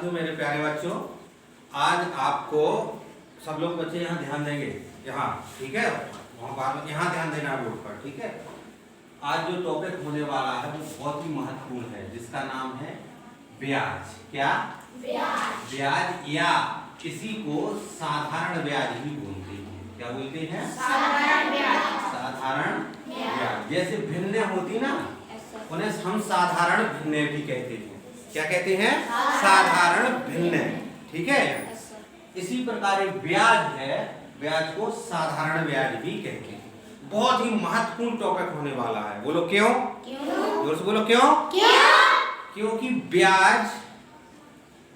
साथियों, मेरे प्यारे बच्चों, आज आपको सब लोग बच्चे यहाँ ध्यान देंगे, यहाँ ठीक है, वहाँ बार में यहाँ ध्यान देना बोर्ड पर, ठीक है। आज जो टॉपिक होने वाला है वो बहुत ही महत्वपूर्ण है, जिसका नाम है ब्याज। क्या? ब्याज। ब्याज या किसी को साधारण ब्याज भी बोलते हैं। क्या बोलते हैं? साधारण ब्याज। साधारण ब्याज। जैसे भिन्ने होती ना, उन्हें हम साधारण भिन्ने भी कहते हैं। क्या कहते हैं? साधारण भिन्न। ठीक है। इसी प्रकार एक ब्याज है, ब्याज को साधारण ब्याज भी कहते हैं। बहुत ही महत्वपूर्ण टॉपिक होने वाला है। बोलो क्यों? जोर से बोलो क्यों? क्योंकि ब्याज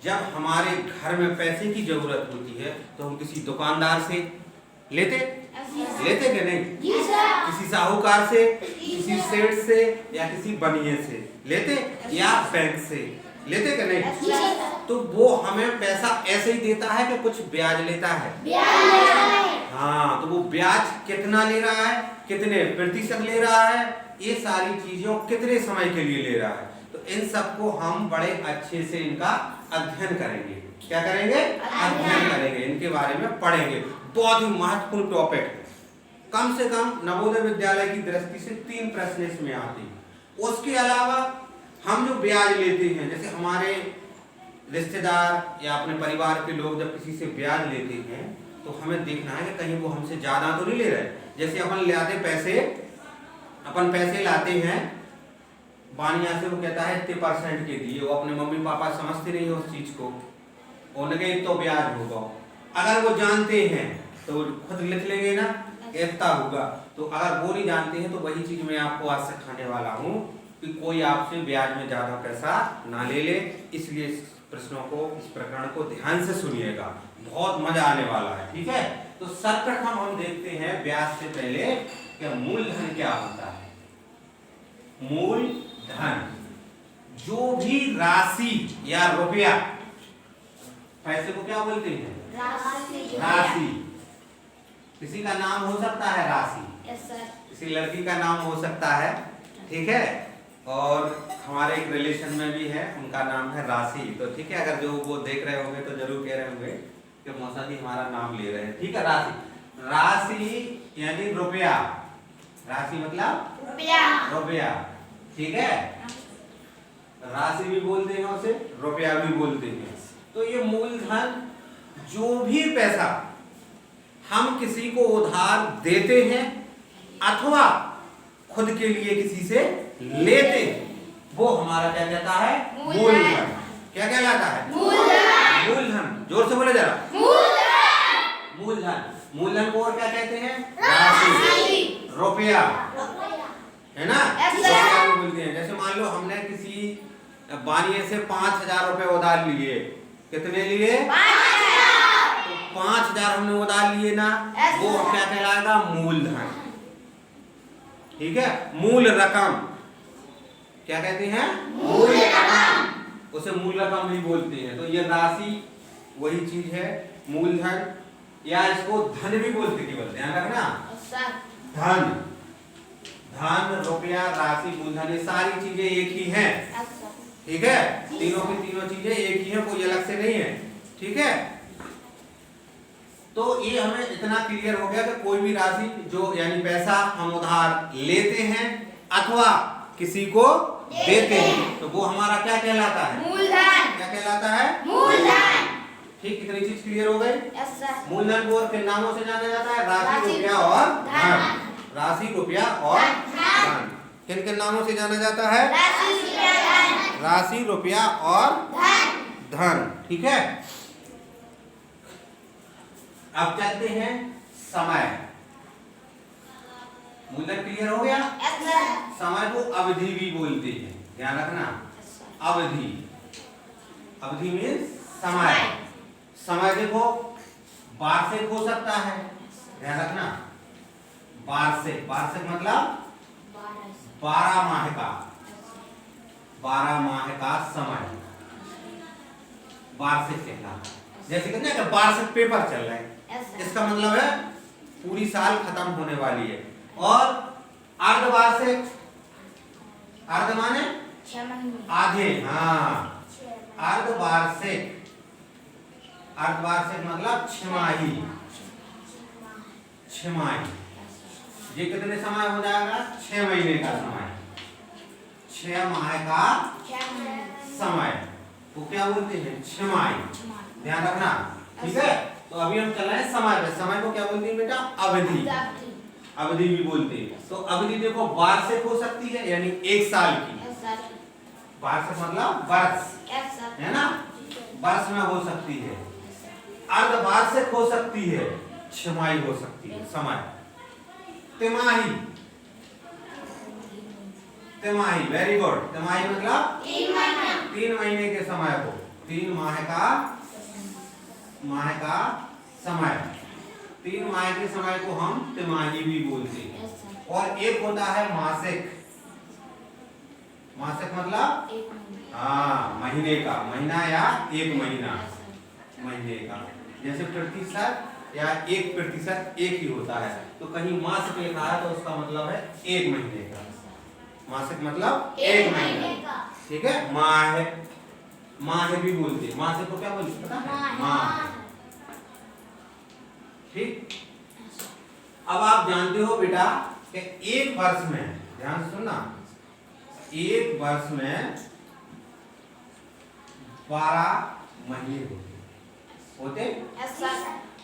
जब हमारे घर में पैसे की जरूरत होती है तो हम किसी दुकानदार से लेते कि नहीं? किसी साहूकार से, किसी सेठ से या किसी बनिए से लेते, या बैंक से लेते कि नहीं? तो वो हमें पैसा ऐसे ही देता है कि कुछ ब्याज लेता है। हाँ, तो वो ब्याज कितना ले रहा है, कितने प्रतिशत ले रहा है, ये सारी चीजों कितने समय के लिए ले रहा है, तो इन सबको हम बड़े अच्छे से इनका अध्ययन करेंगे। क्या करेंगे? अध्ययन करेंगे, इनके बारे में पढ़ेंगे। बहुत ही महत्वपूर्ण टॉपिक है। कम से कम नवोदय विद्यालय की दृष्टि से 3 प्रश्न इसमें आते हैं। उसके अलावा हम जो ब्याज लेते हैं, जैसे हमारे रिश्तेदार या अपने परिवार के लोग जब किसी से ब्याज लेते हैं तो हमें देखना है कि कहीं वो हमसे ज्यादा तो नहीं ले रहे। जैसे अपन लाते पैसे, अपन पैसे लाते हैं बानिया से, वो कहता है इतने % के दिए, वो अपने मम्मी पापा समझते नहीं है उस चीज को, उनके तो ब्याज होगा। अगर वो जानते हैं तो खुद लिख लेंगे ना इतना होगा। तो अगर वो नहीं जानते हैं तो वही चीज मैं आपको आज सिखाने वाला हूँ कि कोई आपसे ब्याज में ज्यादा पैसा ना ले ले। इसलिए इस प्रश्नों को, इस प्रकरण को ध्यान से सुनिएगा, बहुत मजा आने वाला है। ठीक है। तो सर्वप्रथम हम देखते हैं ब्याज से पहले कि मूलधन क्या होता है। मूलधन जो भी राशि या रुपया, पैसे को क्या बोलते हैं? राशि। किसी का नाम हो सकता है राशि, किसी लड़की का नाम हो सकता है, ठीक है। और हमारे एक रिलेशन में भी है, उनका नाम है राशि। तो ठीक है, अगर जो वो देख रहे होंगे तो जरूर कह रहे होंगे कि मौसा जी हमारा नाम ले रहे हैं। ठीक है। राशि, राशि यानी रुपया। राशि मतलब रुपया। ठीक है। राशि भी बोलते हैं उसे, रुपया भी बोलते हैं। तो ये मूलधन जो भी पैसा हम किसी को उधार देते हैं अथवा खुद के लिए किसी से लेते हैं, वो हमारा क्या कहता है? मूलधन। क्या कहलाता है? मूलधन। जोर से बोले जरा। मूलधन। मूलधन को और क्या कहते हैं? राशि, रुपया, है ना? रुपया भी बोलते हैं। जैसे मान लो हमने किसी बानिए से 5000 रुपए उधार लिए। कितने लिए? 5000 हमने उधार लिए ना, वो क्या कहलाएगा? मूलधन। ठीक है। मूल रकम क्या कहते हैं? मूल रकम। उसे मूल रकम भी बोलते हैं। तो ये राशि वही चीज है, मूलधन, या इसको धन भी बोलते, केवल ध्यान रखना। धन, धन, रुपया, राशि, मूलधन, ये सारी चीजें एक ही हैं। ठीक है। तीनों की तीनों चीजें एक ही हैं, कोई अलग से नहीं है। ठीक है। तो ये हमें इतना क्लियर हो गया कि कोई भी राशि जो यानी पैसा हम उधार लेते हैं अथवा किसी को देते हैं तो वो हमारा क्या कहलाता है? मूलधन। क्या कहलाता है? मूलधन। ठीक, कितनी चीज क्लियर हो गई? मूलधन को और किन नामों से जाना जाता है? राशि, रुपया और धन। राशि, रुपया और धन। किन किन नामों से जाना जाता है? राशि, रुपया और धन। ठीक है। अब चलते हैं समय। मूलधन क्लियर हो गया? समय को अवधि भी बोलते हैं, ध्यान रखना। अवधि, अवधि मीन्स समय। समय देखो वार्षिक हो सकता है, ध्यान रखना। वार्षिक, वार्षिक मतलब 12 माह का, 12 माह का समय वार्षिक कहलाता है। जैसे कहते हैं वार्षिक पेपर चल रहे हैं, इसका मतलब है पूरी साल खत्म होने वाली है। और अर्धवार्षिक, अर्ध माने आधे, हाँ, अर्धवार्षिक अर्धवार्षिक मतलब छमाही। छमाही ये कितने समय हो जाएगा? 6 महीने का समय, 6 माह का समय वो क्या बोलते हैं? छमाही। ध्यान रखना, ठीक है। तो अभी हम चल रहे हैं समय पे। समय को क्या बोलते हैं बेटा? अवधि। अवधि भी बोलते हैं। तो अवधि देखो वार्षिक हो सकती है यानी 1 साल की। वार्षिक मतलब वर्ष, है ना? वर्ष में हो सकती है। अर्धवार्षिक हो सकती है, छमाही हो सकती है। समय तिमाही। तिमाही, वेरी गुड। तिमाही मतलब 3 महीने के समय को, 3 माह का समय, 3 माह के समय को हम तिमाही भी बोलते हैं। और एक होता है मासिक। मासिक मतलब महीने का, महीना या 1 महीना, महीने का। जैसे प्रतिशत या 1% एक ही होता है, तो कहीं मासिक लिखा है तो उसका मतलब है 1 महीने का। मासिक मतलब 1 महीने का, ठीक है। माह, माह भी बोलते हैं। मासिक को क्या बोलते हैं? पता है? माह, ठीक। अब आप जानते हो बेटा कि एक वर्ष में, ध्यान से सुनना, एक वर्ष में 12 महीने होते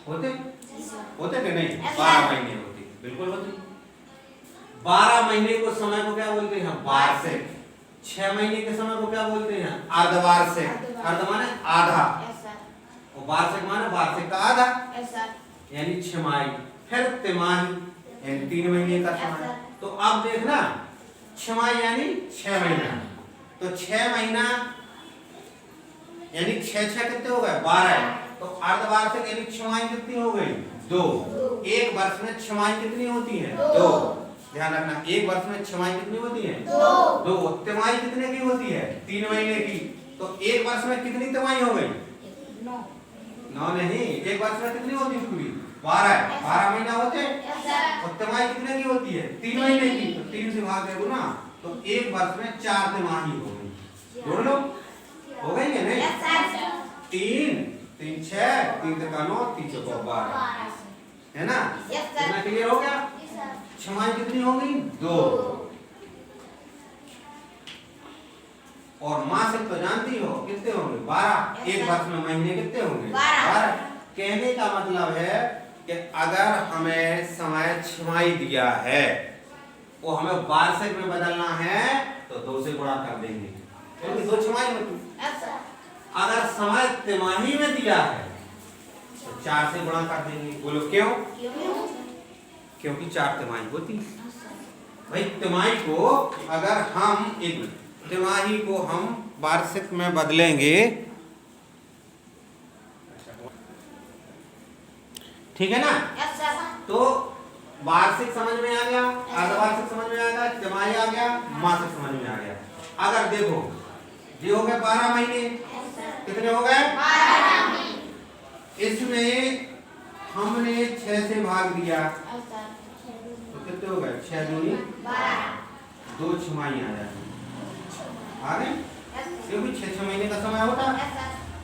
होते कि नहीं? 12 महीने होते, बिल्कुल होते। 12 महीने को समय को क्या बोलते हैं? वार्षिक। 6 महीने के समय को क्या बोलते हैं? अर्धवार्षिक। अर्ध माने आधा, और वार्षिक माने वार्षिक का आधा, यानी छमाही। फिर तिमाही यानी 3 महीने का समय। तो अब देखना, छमाही यानी 6 महीना। तो 6 महीना यानी 6 कितने हो गए? 12। तो अर्धवार्षिक यानी छमाही कितनी हो गई? 2। एक वर्ष में छमाही कितनी होती है? 2। ध्यान रखना, एक वर्ष में छमाही कितनी होती है? 2। तिमाही कितने की होती है? 3 महीने की। तो एक वर्ष में कितनी तिमाही हो गई? 9 नहीं, एक वर्ष में कितनी होती है पूरी? 12। 12 महीना होते हैं। और तिमाही कितने की होती है? 3 महीने की। तो 3 से भाग दे दो ना, तो एक वर्ष में 4 तिमाही हो गई। जोड़ लो, हो गई है नहीं? 3 3 6, 3 3 9, 3 4 12, है ना? इतना क्लियर हो गया? छमाही कितनी हो गई? 2। और मासिक तो जानती हो कितने होंगे? 12। एक वर्ष में महीने कितने होंगे? 12। कहने का मतलब है कि अगर हमें समय छमाही दिया है, वो हमें वार्षिक में बदलना है तो 2 से गुणा कर देंगे, क्योंकि 2 छमाही होती। अगर समय तिमाही में दिया है तो 4 से गुणा कर देंगे। बोलो क्यों? क्योंकि 4 तिमाही होती। भाई तिमाही को अगर हम एक तिमाही को हम वार्षिक में बदलेंगे, ठीक है ना? तो वार्षिक समझ में आ गया, अर्धवार्षिक समझ में आ गया, तिमाही आ गया, मासिक समझ में आ गया। अगर देखो ये हो गए 12 महीने, कितने हो गए? 12 महीने। इसमें हमने 6 से भाग दिया तो कितने हो गए? 6 दूनी 12, 2 छमाही आ जाएगी। आ गए? क्योंकि 6 महीने का समय होता है,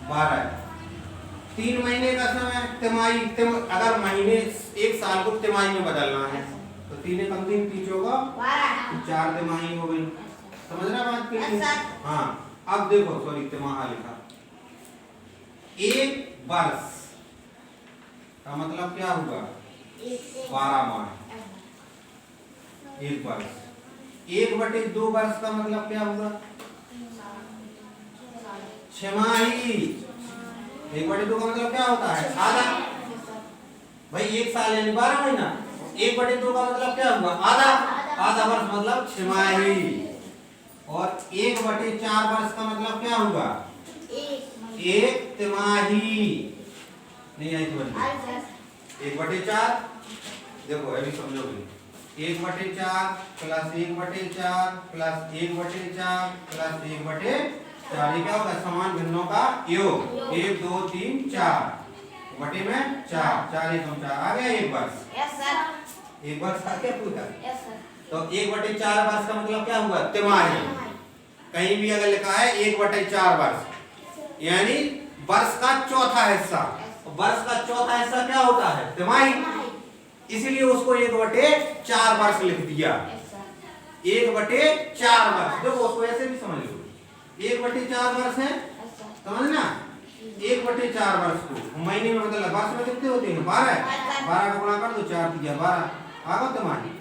12। 3 महीने का समय तिमाही। अगर महीने एक साल को तिमाही में बदलना है तो 3 कम 3 3 होगा 12, 4 तिमाही हो गई। समझ रहे बात की? हाँ। अब देखो, सॉरी तिमाहा लिखा। एक वर्ष का मतलब क्या हुआ? 12 माह। एक वर्ष। 1/2 वर्ष का मतलब क्या होगा? छमाही। 1/2 का मतलब क्या होता है? आधा। भाई एक साल यानी 12 महीना, 1/2 का मतलब क्या हुआ? आधा। आधा वर्ष मतलब छमाही। और 1/4 वर्ष का मतलब क्या हुआ? एक तिमाही। नहीं आई तो 1/4। देखो अभी समझोगे, 1/4 प्लस 1/4 प्लस 1/4 प्लस 1/4, ये क्या होगा? समान भिन्नों का योग। 1 2 3 4 बटे में 4, 4 1 4 आ गया एक वर्ष। Yes sir. एक वर्ष आ गया पूरा। Yes sir. तो 1/4 वर्ष का मतलब क्या हुआ? तिमाही। कहीं भी अगर लिखा है 1/4 वर्ष, यानी वर्ष का चौथा हिस्सा, वर्ष का चौथा हिस्सा क्या होता है? तिमाही। इसीलिए उसको 1/4 वर्ष लिख दिया। 1/4 वर्ष। देखो उसको ऐसे भी समझ लो, 1/4 वर्ष है, समझना। 1/4 वर्ष को महीने में मतलब वर्ष में कितने होते हैं? 12। 12 का गुणा कर दो, 4 दिया 12, आ गया तिमाही।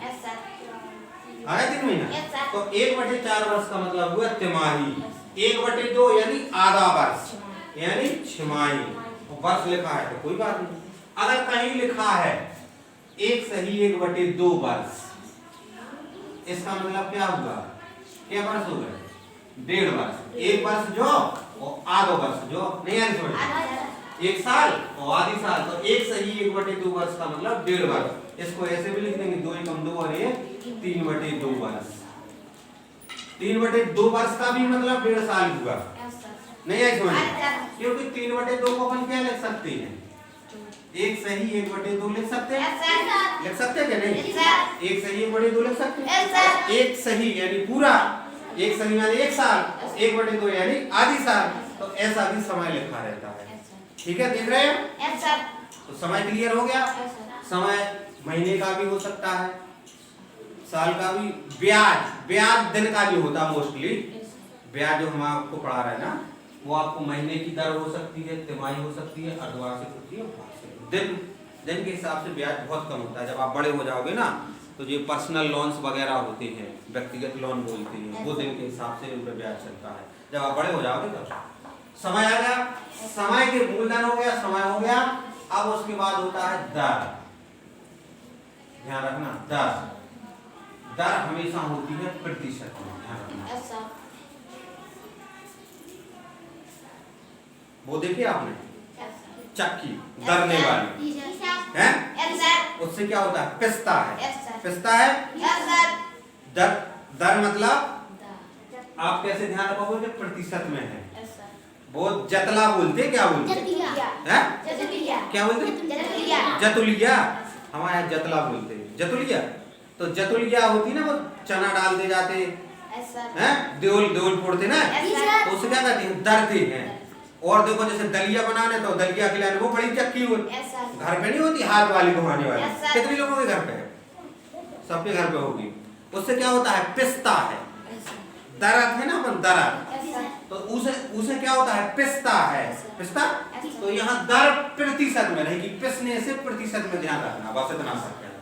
आया 3 महीना। तो 1/4 वर्ष का मतलब हुआ तिमाही। 1/2 यानी आधा वर्ष, यानी छमाही। वर्ष लिखा है तो कोई बात नहीं। अगर कहीं लिखा है 1 सही 1/2 वर्ष, इसका मतलब क्या हुआ? क्या वर्ष हो गए? 1.5 वर्ष। 1 वर्ष जो और आधा वर्ष जो, नहीं यानी समझ, 1 साल और आधी साल। तो 1 सही 1/2 वर्ष का मतलब 1.5 वर्ष। इसको ऐसे भी लिख देंगे 2 एकम 2 और 3/2 वर्ष। 3/2 वर्ष का भी मतलब 1.5 साल हुआ, नहीं आई समझ, क्योंकि 3/2 को अपन क्या लिख सकते हैं? 1 सही 1/2 लिख सकते हैं, लिख सकते हैं क्या? नहीं, 1 सही 1/2 लिख सकते हैं। 1 सही यानी पूरा, 1 सही यानी 1 साल, 1/2 यानी आधी साल। तो ऐसा भी समय लिखा रहता है। ठीक है, देख रहे हैं? तो समय क्लियर हो गया। समय महीने का भी हो सकता है, साल का भी। ब्याज दिन का भी होता है मोस्टली। ब्याज जो हम आपको पढ़ा रहे हैं ना, वो आपको महीने की दर हो सकती है, तिमाही हो सकती है, अर्धवार्षिक होती है, वार्षिक। दिन के हिसाब से ब्याज बहुत कम होता है। जब आप बड़े हो जाओगे ना, तो जो पर्सनल लोन्स वगैरह होते हैं, व्यक्तिगत लोन बोलते हैं, वो दिन के हिसाब से उन पर ब्याज चलता है। जब आप बड़े हो जाओगे तब। समय आ गया, समय के मूलधन हो गया, समय हो गया। अब उसके बाद होता है दर। ध्यान रखना, दर हमेशा होती है प्रतिशत में, ध्यान रखना। वो देखिए आपने चक्की दरने वाली है, उससे क्या होता है? पिसता है, पिसता है। दर मतलब आप कैसे ध्यान रखोगे? प्रतिशत में है। वो जतला बोलते, क्या बोलते हैं? क्या बोलते? जतुलिया। हमारे यहाँ जतला बोलते हैं, जतुलिया। तो जतुलिया होती ना, वो चना डालते जाते हैं, देवल फोड़ते ना, तो उसे क्या कहते हैं? दरते हैं। और देखो जैसे दलिया बनाने, तो दलिया खिलाने वो बड़ी चक्की हो, घर पे नहीं होती, हाथ वाली घुमाने वाली। कितने लोगों के घर पे है? सबके घर पे होगी। उससे क्या होता है? पिसता है। दरत है ना अपन, दरत, तो उसे क्या होता है? पिसता है, पिसता। तो यहाँ दर प्रतिशत में रहेगी, पिसने से प्रतिशत में ध्यान रखना, बस इतना सकते हैं।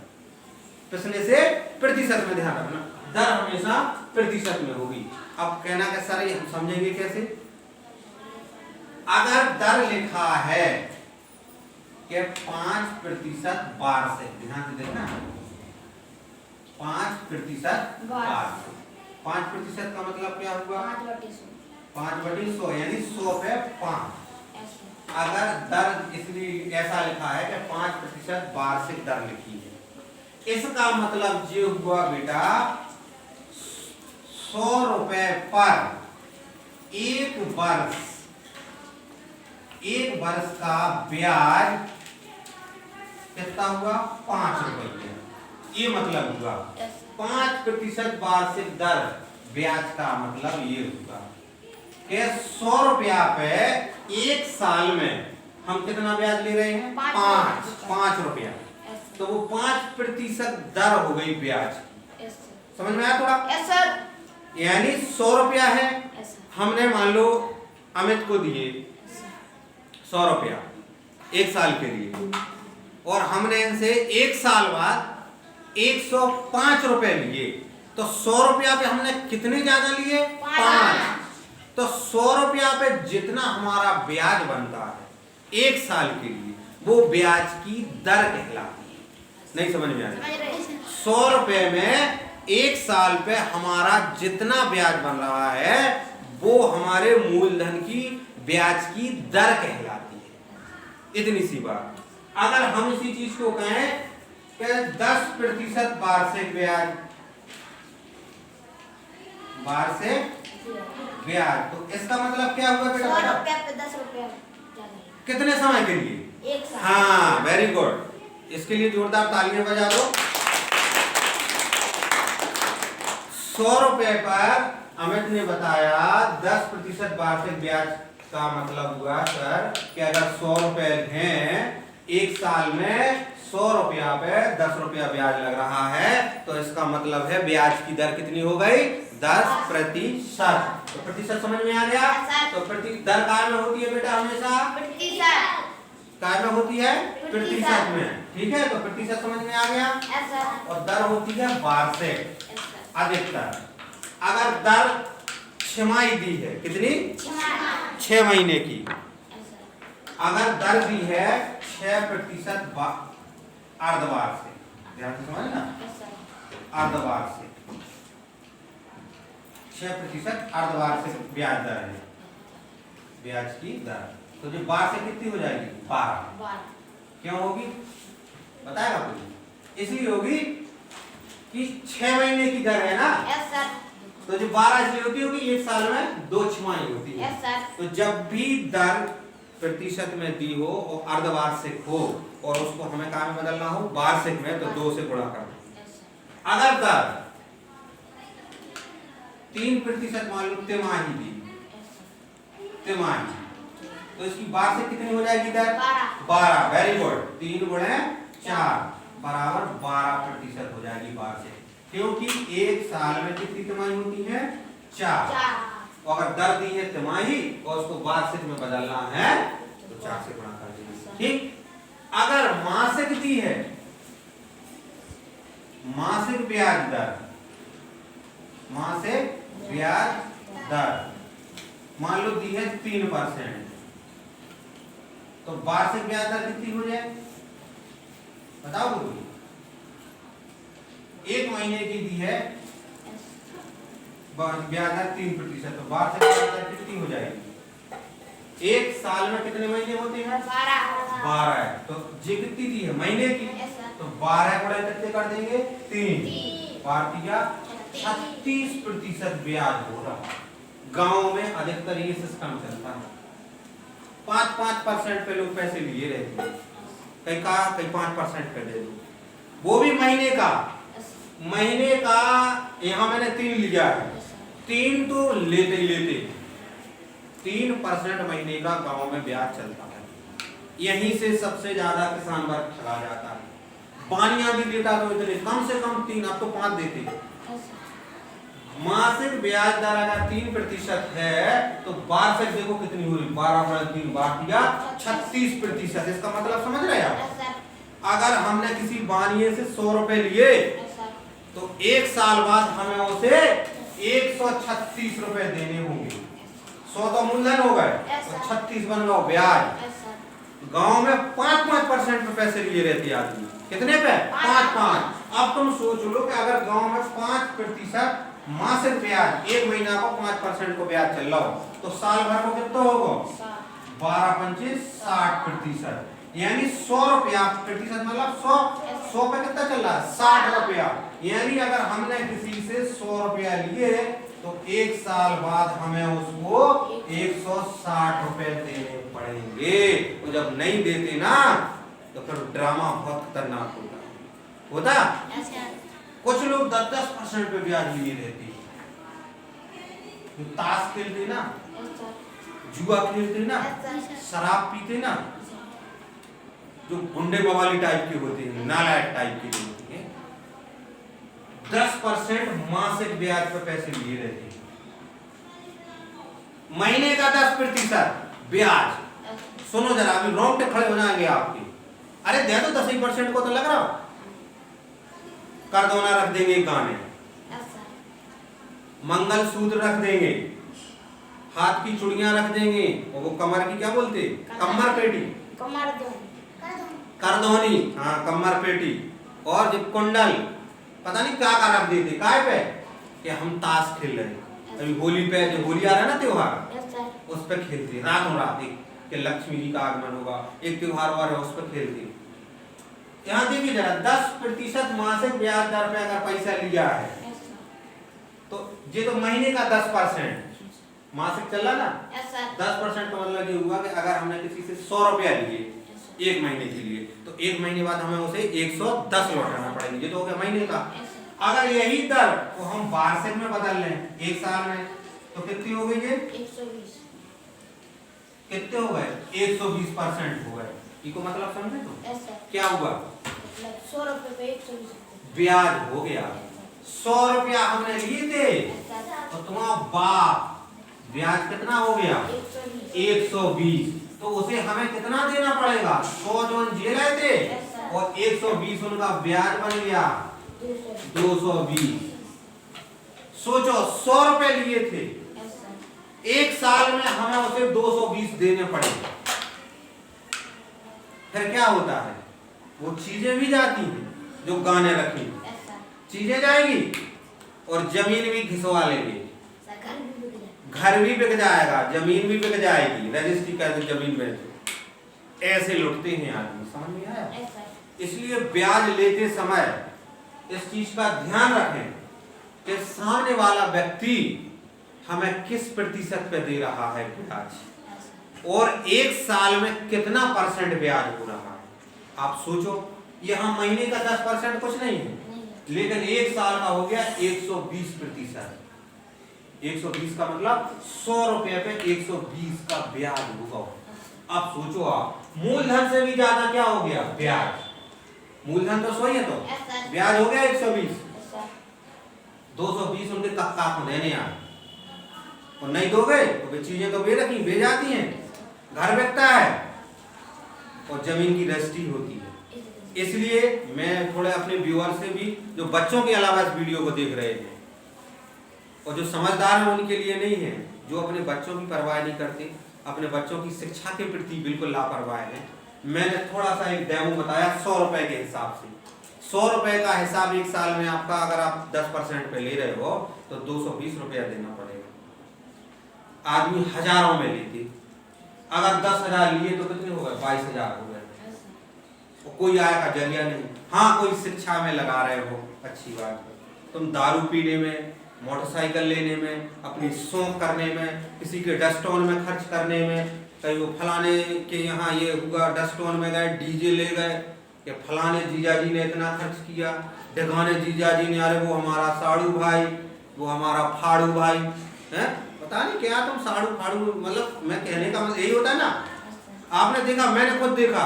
पिसने से प्रतिशत में ध्यान रखना, दर हमेशा प्रतिशत में होगी। अब कहना कि सर ये हम समझेंगे कैसे? अगर दर लिखा है कि 5% वार्षिक, ध्यान से देखना, 5% वार्षिक। 5% का मतलब क्या हुआ? 5/100 यानी 100 पे 5। अगर दर इसलिए ऐसा लिखा है कि 5% वार्षिक दर लिखी है, इसका मतलब ये हुआ बेटा 100 रुपए पर एक वर्ष का ब्याज कितना हुआ? 5 रुपये। ये मतलब हुआ 5% वार्षिक दर ब्याज का मतलब ये हुआ कि 100 रुपया पे 1 साल में हम कितना ब्याज ले रहे हैं? 5 रुपया। तो वो 5% दर हो गई ब्याज। समझ में आया थोड़ा? यानी 100 रुपया है, हमने मान लो अमित को दिए 100 रुपया 1 साल के लिए, और हमने इनसे 1 साल बाद 105 रुपए लिए। तो 100 रुपया पे हमने कितने ज्यादा लिए? 5। तो 100 रुपया पे जितना हमारा ब्याज बनता है 1 साल के लिए, वो ब्याज की दर कहलाती है। नहीं समझ में आ रहा? 100 रुपए में 1 साल पे हमारा जितना ब्याज बन रहा है, वो हमारे मूलधन की ब्याज की दर कहलाती है। इतनी सी बात। अगर हम इसी चीज को कहें कि 10% वार्षिक ब्याज, तो इसका मतलब क्या हुआ बेटा? 100 रुपया पे 10 रुपया कितने समय के लिए? 1 साल। हाँ, वेरी गुड। इसके लिए जोरदार तालियां बजा दो। 100 रुपए पर अमित ने बताया 10% वार्षिक ब्याज का मतलब हुआ सर कि अगर 100 रुपए हैं, एक साल में 100 रुपया पे 10 रुपया ब्याज लग रहा है, तो इसका मतलब है ब्याज की दर कितनी हो गई? 10%। तो प्रतिशत समझ में आ गया? तो दर काय में होती है बेटा? हमेशा काय में होती है? प्रतिशत में। ठीक है, तो प्रतिशत समझ में आ गया। और दर होती है वार्षिक अधिकतर। अगर दर छमाही दी है, कितनी? 6 महीने की। अगर दर दी है 6% अर्धवार्षिक, ध्यान से समझना, अर्धवार्षिक 6% अर्धवार्षिक ब्याज दर है, ब्याज की दर। तो जो वार्षिक कितनी हो जाएगी? 12। क्यों होगी बताएगा कोई? इसलिए होगी कि 6 महीने की दर है ना। तो जो 12 इसलिए होती होगी, एक साल में 2 छमाही होती है। तो जब भी दर प्रतिशत में दी हो और अर्धवार्षिक हो और उसको हमें काय में बदलना हो वार्षिक में, तो 2 से गुणा करना। अगर दर 3% मान लो तिमाही दी, तिमाही, तो इसकी वार्षिक कितनी हो जाएगी दर? 12। Very good. 3 गुणे 4 बराबर 12% हो जाएगी वार्षिक, क्योंकि एक साल में कितनी तिमाही होती है? 4। और अगर दर दी है तिमाही और उसको वार्षिक में बदलना है तो 4 से गुणा कर दीजिए। ठीक। अगर मासिक दी है, मासिक ब्याज दर, मासिक ब्याज दर मान लो दी है 3%, तो वार्षिक ब्याज दर कितनी हो जाए बताओ बोलिए? 1 महीने की दी है ब्याज दर 3%, तो वार्षिक ब्याज दर कितनी हो जाएगी? एक साल में कितने महीने होते हैं? 12 है। तो ये कितनी दी है? महीने की। तो 12 गुणा कितने कर देंगे? 3। 36% ब्याज हो रहा है। गांव में अधिकतर ये सिस्टम चलता है। 5% पे लोग पैसे लिए रहते हैं, कहीं 5% पे दे दो, वो भी महीने का। महीने का यहाँ मैंने 3 लिया है, 3 तो लेते ही लेते 3% महीने का गांव में ब्याज चलता है। यहीं से सबसे ज्यादा किसान वर्ग ठगा जाता है। पानिया भी देता तो इतने कम से कम 3, अब तो 5 देते। मासिक ब्याज दर अगर 3% है तो वार्षिक देखो कितनी हुई? 12 गुणा 3 बांट दिया 36%। इसका मतलब समझ रहे आप? अगर हमने किसी बानिए से 100 रुपए लिए तो एक साल बाद हमें उसे 136 रुपए देने होंगे। 100 तो मूलधन हो गए, तो 36 बन गया ब्याज। गांव में 5% पे पैसे लिए रहते आदमी। कितने पे? 5। अब तुम सोच लो कि अगर गांव में 5% मासिक ब्याज, एक महीना को 5% को ब्याज चल रहा हो, तो साल भर को कितना होगा? 12 पंचे 60%, यानी 100 रुपया प्रतिशत मतलब 100 पे कितना चल रहा है? 60 रुपया। यानी अगर हमने किसी से 100 रुपया लिए तो एक साल बाद हमें उसको 160 रुपए देने पड़ेंगे। तो जब नहीं देते ना तो फिर ड्रामा बहुत खतरनाक होता। कुछ लोग 10% पे ब्याज लिए रहते हैं। जो ताश खेलते ना, जुआ खेलते ना, शराब पीते ना, जो गुंडे बवाली टाइप के होते हैं, नालायक टाइप के होते हैं, 10% मासिक ब्याज पे पैसे लिए रहते हैं। महीने का 10% ब्याज। सुनो जरा, अभी रोंगटे खड़े हो जाएंगे आपके। अरे दे दो 10% को तो लग रहा, कर दोना रख देंगे गाने, मंगलसूत्र रख देंगे, हाथ की चूड़ियां रख देंगे, और वो कमर की क्या बोलते? कमर पेटी, करदोनी, हाँ कमर पेटी, और जब कुंडल पता नहीं क्या रख देते काय पे कि हम ताश खेल रहे हैं। अभी होली पे, जो होली आ रहा है ना त्योहार, उस पे खेलते हैं रातों रात, कि लक्ष्मी जी का आगमन होगा, एक त्योहार और है उस पर खेलते हैं। यहाँ देखिए जरा, 10% मासिक ब्याज दर पे अगर पैसा लिया है तो ये तो महीने का 10% मासिक चल रहा ना। 10% तो मतलब ये हुआ कि अगर हमने किसी से 100 रुपया लिए एक महीने के लिए, तो एक महीने बाद हमें उसे 110 लौटाना पड़ेगा। ये तो हो गया महीने का। अगर यही दर को हम वार्षिक में बदल लें एक साल में, तो कितनी हो गई? ये कितने हो गए 120% हो गए। इको मतलब समझे तो क्या हुआ 100 रुपए पे 120 ब्याज हो गया। 100 रुपया हमने लिए थे और तुम्हारा बाप ब्याज कितना हो गया 120। तो उसे हमें कितना देना पड़ेगा 100 जो जे रहे थे और 120 उनका ब्याज बन गया 220। सोचो 100 रुपए लिए थे, एक साल में हमें उसे 220 देने पड़ेंगे। फिर क्या होता है वो चीजें भी जाती हैं जो गाने रखी चीजें जाएगी और जमीन भी घिसवा लेंगे, घर भी बिक जाएगा, जमीन भी बिक जाएगी, रजिस्ट्री कर जमीन में। ऐसे लुटते हैं आदमी, समझ में आया। इसलिए ब्याज लेते समय इस चीज का ध्यान रखें कि सामने वाला व्यक्ति हमें किस प्रतिशत पे दे रहा है ब्याज और एक साल में कितना % ब्याज हो रहा है। आप सोचो यहाँ महीने का 10% कुछ नहीं है, लेकिन एक साल का हो गया 120%। 120 का मतलब 100 रुपए पे 120 का ब्याज होगा। अब सोचो आप मूलधन से भी ज्यादा क्या हो गया ब्याज। मूलधन तो 100 ही है तो ब्याज हो गया 120। 220 उनके कक्का को देने आए और नहीं दोगे तो वे चीजें तो बेरखी बे जाती हैं, घर बिकता है और जमीन की रजिस्ट्री होती है। इसलिए मैं थोड़े अपने व्यूअर से भी जो बच्चों के अलावा इस वीडियो को देख रहे हैं और जो समझदार हैं उनके लिए नहीं है, जो अपने बच्चों की परवाह नहीं करते, अपने बच्चों की शिक्षा के प्रति बिल्कुल लापरवाह है। मैंने थोड़ा सा एक डेमो बताया 100 रुपए के हिसाब से। 100 रुपए का हिसाब एक साल में आपका अगर आप 10% पे ले रहे हो तो 220 रुपया देना पड़ेगा। आदमी हजारों में लेते, अगर 10,000 लिए तो कितने हो गए 22,000 हो गए। कोई आय का जरिया नहीं। हाँ कोई शिक्षा में लगा रहे हो अच्छी बात है, तुम दारू पीने में, मोटरसाइकिल लेने में, अपनी शौक करने में, किसी के डस्टोन में खर्च करने में, कहीं वो फलाने के यहाँ ये हुआ डस्टोन में गए डीजे ले गए कि फलाने जीजा जी ने इतना खर्च किया, ढगाने जीजा जी ने, अरे वो हमारा साड़ू भाई, वो हमारा फाड़ू भाई है, पता नहीं क्या तुम साड़ू फाड़ू, मतलब मैं कहने का मतलब यही होता है ना। आपने देखा, मैंने खुद देखा,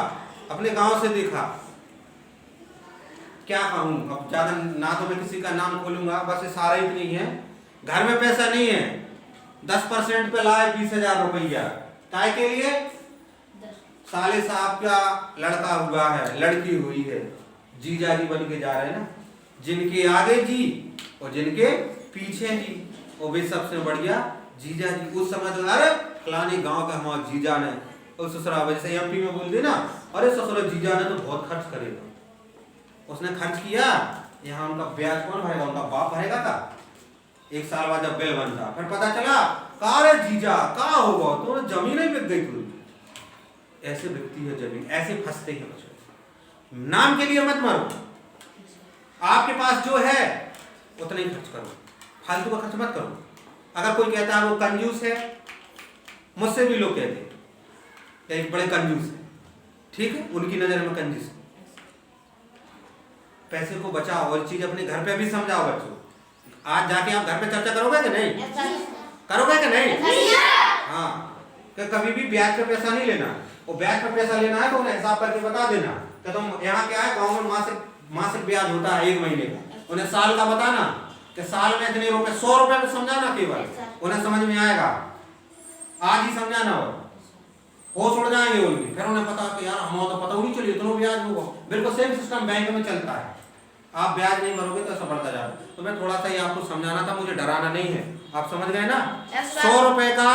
अपने गांव से देखा, क्या कहूँ अब ज्यादा ना तो मैं किसी का नाम खोलूंगा, बस इशारा इतनी ही है। घर में पैसा नहीं है, 10% पे लाए 20,000 रुपया, काय के लिए साले साहब का लड़का हुआ है, लड़की हुई है, जीजा जी बन के जा रहे हैं ना, जिनके आगे जी और जिनके पीछे जी, और वे सबसे बढ़िया जीजा जी। उस समय तो अरे फलाने गांव का हमारे जीजा ने, और ससुरा जैसे एमपी में बोलते ना, अरे ससुरा जीजा ने तो बहुत खर्च करेगा, उसने खर्च किया, यहाँ उनका ब्याज कौन भरेगा, उनका बाप भरेगा था। एक साल बाद जब बिल बनता फिर पता चला कार जीजा कहाँ होगा, तो जमीन ही बिक गई पूरी। ऐसे बिकती है जमीन, ऐसे फंसते हैं बच्चे। नाम के लिए मत मरो, आपके पास जो है उतना ही खर्च करो, फालतू का खर्च मत करो। अगर कोई कहता है वो कंजूस है, मुझसे भी लोग कहते हैं बड़े कंजूस है, ठीक है, उनकी नजर में कंजूस है। पैसे को बचाओ और चीज अपने घर पे भी समझाओ बच्चों। आज जाके आप घर पे चर्चा करोगे कि नहीं, करोगे कि नहीं? हाँ, कि कभी भी ब्याज पे पैसा नहीं लेना, वो ब्याज पे पैसा लेना है तो उन्हें हिसाब करके बता देना कि तुम यहाँ क्या है, गाँव में मासिक ब्याज होता है 1 महीने का, उन्हें साल का बताना कि साल में इतने रुपए, 100 रुपए में समझाना, केवल उन्हें समझ में आएगा। आज ही समझाना होश उड़ जाएंगे उनके, फिर उन्हें पता कि यार हमारा तो पता नहीं चली इतना ब्याज होगा। बिल्कुल सेम सिस्टम बैंक में चलता है, आप ब्याज नहीं भरोगे तो ऐसा बढ़ता जाएगा। तो मैं थोड़ा सा ही आपको समझाना था, मुझे डराना नहीं है, आप समझ गए ना। 100 रुपए का